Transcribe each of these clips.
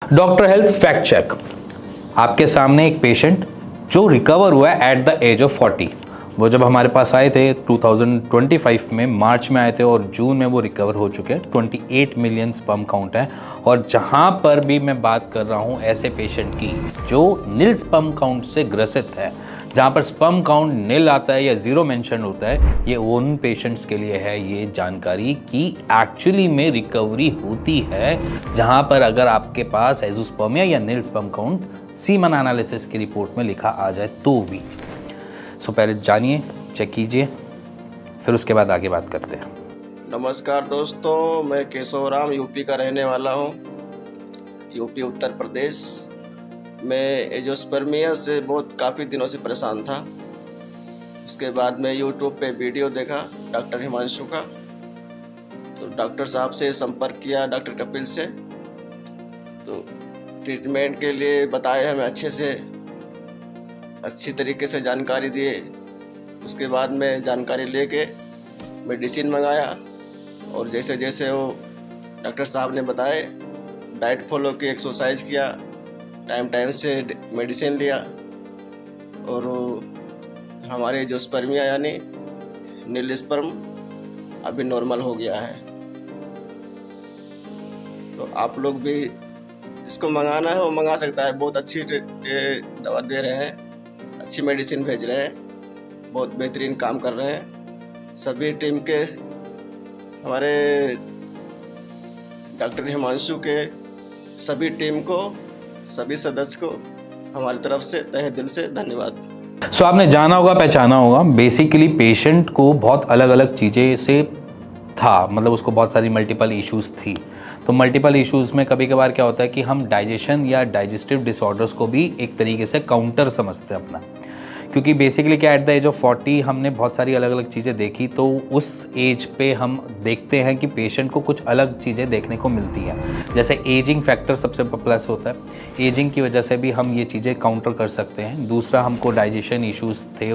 Doctor health fact check. आपके सामने एक पेशेंट जो रिकवर हुआ है एट द एज ऑफ 40। वो जब हमारे पास आए थे 2025 में मार्च में आए थे और जून में वो रिकवर हो चुके हैं। 28 मिलियन स्पर्म काउंट है। और जहां पर भी मैं बात कर रहा हूं ऐसे पेशेंट की जो नील स्पर्म काउंट से ग्रसित है, जहां पर स्पर्म काउंट नील आता है या जीरो मेंशन होता है, ये उन पेशेंट्स के लिए है ये जानकारी कि एक्चुअली में रिकवरी होती है। जहां पर अगर आपके पास एज़ोस्पर्मिया या नील स्पर्म काउंट सीमन एनालिसिस की रिपोर्ट में लिखा आ जाए तो भी। सो पहले जानिए, चेक कीजिए, फिर उसके बाद आगे बात करते हैं। नमस्कार दोस्तों, मैं केशव राम यूपी का रहने वाला हूँ, यूपी उत्तर प्रदेश। मैं एज़ोस्पर्मिया से काफ़ी दिनों से परेशान था। उसके बाद मैं यूट्यूब पे वीडियो देखा डॉक्टर हिमांशु का, तो डॉक्टर साहब से संपर्क किया, डॉक्टर कपिल से। तो ट्रीटमेंट के लिए बताए हमें अच्छी तरीके से जानकारी दिए। उसके बाद मैं जानकारी लेके मेडिसिन मंगाया और जैसे जैसे वो डॉक्टर साहब ने बताए डाइट फॉलो की, एक्सरसाइज किया, टाइम टाइम से मेडिसिन लिया और हमारे जो स्पर्मिया यानी नील स्पर्म अभी नॉर्मल हो गया है। तो आप लोग भी जिसको मंगाना है वो मंगा सकता है। बहुत अच्छी दवा दे रहे हैं, अच्छी मेडिसिन भेज रहे हैं, बहुत बेहतरीन काम कर रहे हैं। सभी टीम के, हमारे डॉक्टर हिमांशु के सभी टीम को, सभी सदस्य को हमारी तरफ से तहे दिल से धन्यवाद। सो आपने जाना होगा, पहचाना होगा, बेसिकली पेशेंट को बहुत अलग अलग चीज़ें से था, मतलब उसको बहुत सारी मल्टीपल इश्यूज़ थी। तो मल्टीपल इश्यूज़ में कभी कभार क्या होता है कि हम डाइजेशन या डाइजेस्टिव डिसऑर्डर्स को भी एक तरीके से काउंटर समझते हैं अपना, क्योंकि बेसिकली क्या एट द एज ऑफ 40 हमने बहुत सारी अलग अलग चीज़ें देखी। तो उस एज पे हम देखते हैं कि पेशेंट को कुछ अलग चीज़ें देखने को मिलती हैं। जैसे एजिंग फैक्टर सबसे प्लस होता है, एजिंग की वजह से भी हम ये चीज़ें काउंटर कर सकते हैं। दूसरा, हमको डाइजेशन इश्यूज़ थे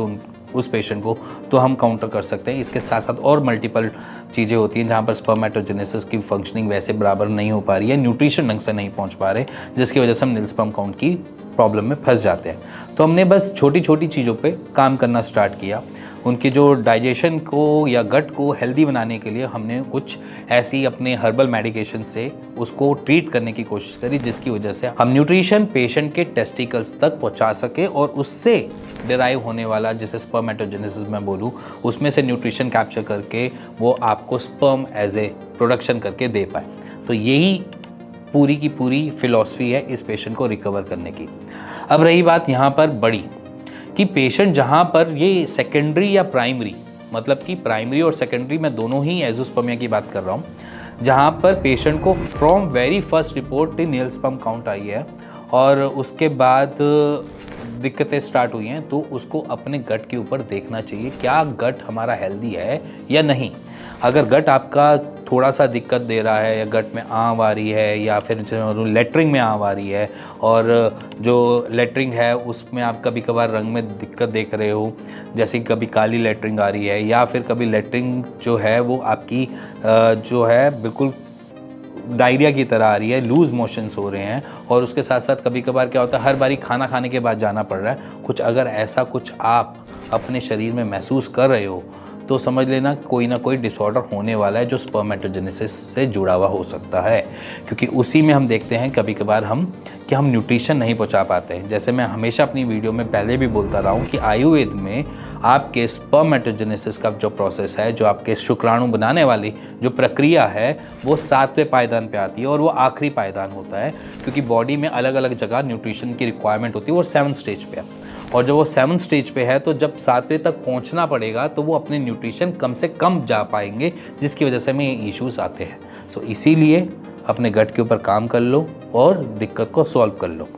उस पेशेंट को, तो हम काउंटर कर सकते हैं। इसके साथ साथ और मल्टीपल चीज़ें होती हैं जहाँ पर स्पर्मेटोजेनेसिस की फंक्शनिंग वैसे बराबर नहीं हो पा रही है, न्यूट्रिशन ढंग से नहीं पहुँच पा रहे, जिसकी वजह से हम नील स्पर्म काउंट की प्रॉब्लम में फंस जाते हैं। तो हमने बस छोटी छोटी चीज़ों पे काम करना स्टार्ट किया। उनकी जो डाइजेशन को या गट को हेल्दी बनाने के लिए हमने कुछ ऐसी अपने हर्बल मेडिकेशन से उसको ट्रीट करने की कोशिश करी, जिसकी वजह से हम न्यूट्रिशन पेशेंट के टेस्टिकल्स तक पहुंचा सके और उससे डिराइव होने वाला, जिसे स्पर्मेटोजेनेसिस मैं बोलूँ, उसमें से न्यूट्रिशन कैप्चर करके वो आपको स्पर्म एज ए प्रोडक्शन करके दे पाए। तो यही पूरी की पूरी फिलॉसफी है इस पेशेंट को रिकवर करने की। अब रही बात यहाँ पर बड़ी कि पेशेंट जहाँ पर ये सेकेंडरी या प्राइमरी, मतलब कि प्राइमरी और सेकेंडरी में दोनों ही एज़ोस्पर्मिया की बात कर रहा हूँ, जहाँ पर पेशेंट को from very first report nil sperm count आई है और उसके बाद दिक्कतें स्टार्ट हुई हैं, तो उसको अपने गट के ऊपर देखना चाहिए, क्या गट हमारा हेल्दी है या नहीं। अगर गट आपका थोड़ा सा दिक्कत दे रहा है या गट में आंव आ रही है या फिर लेटरिंग में आंव आ रही है और जो लेटरिंग है उसमें आप कभी कभार रंग में दिक्कत देख रहे हो, जैसे कि कभी काली लेटरिंग आ रही है या फिर कभी लेटरिंग जो है वो आपकी जो है बिल्कुल डायरिया की तरह आ रही है, लूज़ मोशंस हो रहे हैं, और उसके साथ साथ कभी कभार क्या होता है हर बारी खाना खाने के बाद जाना पड़ रहा है कुछ, अगर ऐसा कुछ आप अपने शरीर में महसूस कर रहे हो तो समझ लेना कोई ना कोई डिसऑर्डर होने वाला है जो स्पर्मेटोजेनेसिस से जुड़ा हुआ हो सकता है। क्योंकि उसी में हम देखते हैं कभी कभार कि हम न्यूट्रिशन नहीं पहुंचा पाते हैं। जैसे मैं हमेशा अपनी वीडियो में पहले भी बोलता रहा हूं कि आयुर्वेद में आपके स्पर्मेटोजेनेसिस का जो प्रोसेस है, जो आपके शुक्राणु बनाने वाली जो प्रक्रिया है, वो 7वें पायदान पे आती है और वो आखिरी पायदान होता है, क्योंकि बॉडी में अलग अलग जगह न्यूट्रिशन की रिक्वायरमेंट होती है। वो 7th स्टेज पे है और जब वो 7th स्टेज पे है तो जब 7वें तक पहुंचना पड़ेगा तो वो अपने न्यूट्रिशन कम से कम जा पाएंगे, जिसकी वजह से हमें ये इश्यूज़ आते हैं। सो इसीलिए अपने गट के ऊपर काम कर लो और दिक्कत को सॉल्व कर लो।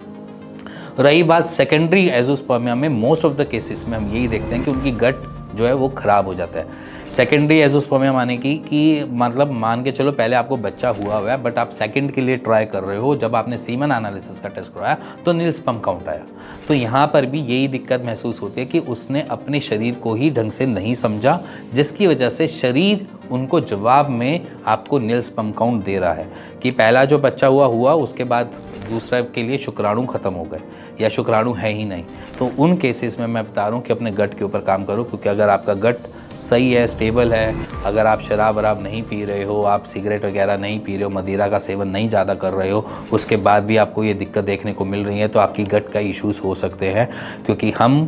रही बात सेकेंडरी एज़ोस्पर्मिया में, मोस्ट ऑफ द केसेस में हम यही देखते हैं कि उनकी गट जो है वो ख़राब हो जाता है। सेकेंडरी एज़ोस्पर्मिया माने कि मतलब मान के चलो पहले आपको बच्चा हुआ है बट आप सेकंड के लिए ट्राई कर रहे हो, जब आपने सीमन एनालिसिस का टेस्ट कराया तो नील स्पर्म काउंट आया। तो यहाँ पर भी यही दिक्कत महसूस होती है कि उसने अपने शरीर को ही ढंग से नहीं समझा, जिसकी वजह से शरीर उनको जवाब में आपको नील स्पर्म काउंट दे रहा है कि पहला जो बच्चा हुआ उसके बाद दूसरा के लिए शुक्राणु ख़त्म हो गए या शुक्राणु है ही नहीं। तो उन केसेस में मैं बता रहा हूँ कि अपने गट के ऊपर काम करो, क्योंकि अगर आपका गट सही है, स्टेबल है, अगर आप शराब वराब नहीं पी रहे हो, आप सिगरेट वगैरह नहीं पी रहे हो, मदिरा का सेवन नहीं ज़्यादा कर रहे हो, उसके बाद भी आपको ये दिक्कत देखने को मिल रही है, तो आपकी गट का इश्यूज़ हो सकते हैं। क्योंकि हम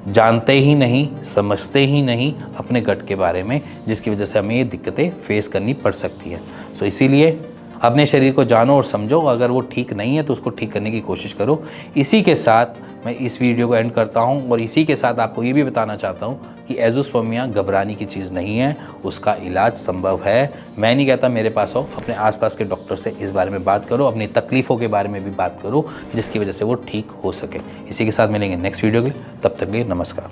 जानते ही नहीं, समझते ही नहीं अपने गट के बारे में, जिसकी वजह से हमें ये दिक्कतें फेस करनी पड़ सकती हैं। सो इसीलिए अपने शरीर को जानो और समझो, अगर वो ठीक नहीं है तो उसको ठीक करने की कोशिश करो। इसी के साथ मैं इस वीडियो को एंड करता हूं और इसी के साथ आपको ये भी बताना चाहता हूं कि एज़ोस्पर्मिया घबराने की चीज़ नहीं है, उसका इलाज संभव है। मैं नहीं कहता मेरे पास आओ, अपने आसपास के डॉक्टर से इस बारे में बात करो, अपनी तकलीफ़ों के बारे में भी बात करो, जिसकी वजह से वो ठीक हो सके। इसी के साथ मिलेंगे नेक्स्ट वीडियो के लिए, तब तक के लिए नमस्कार।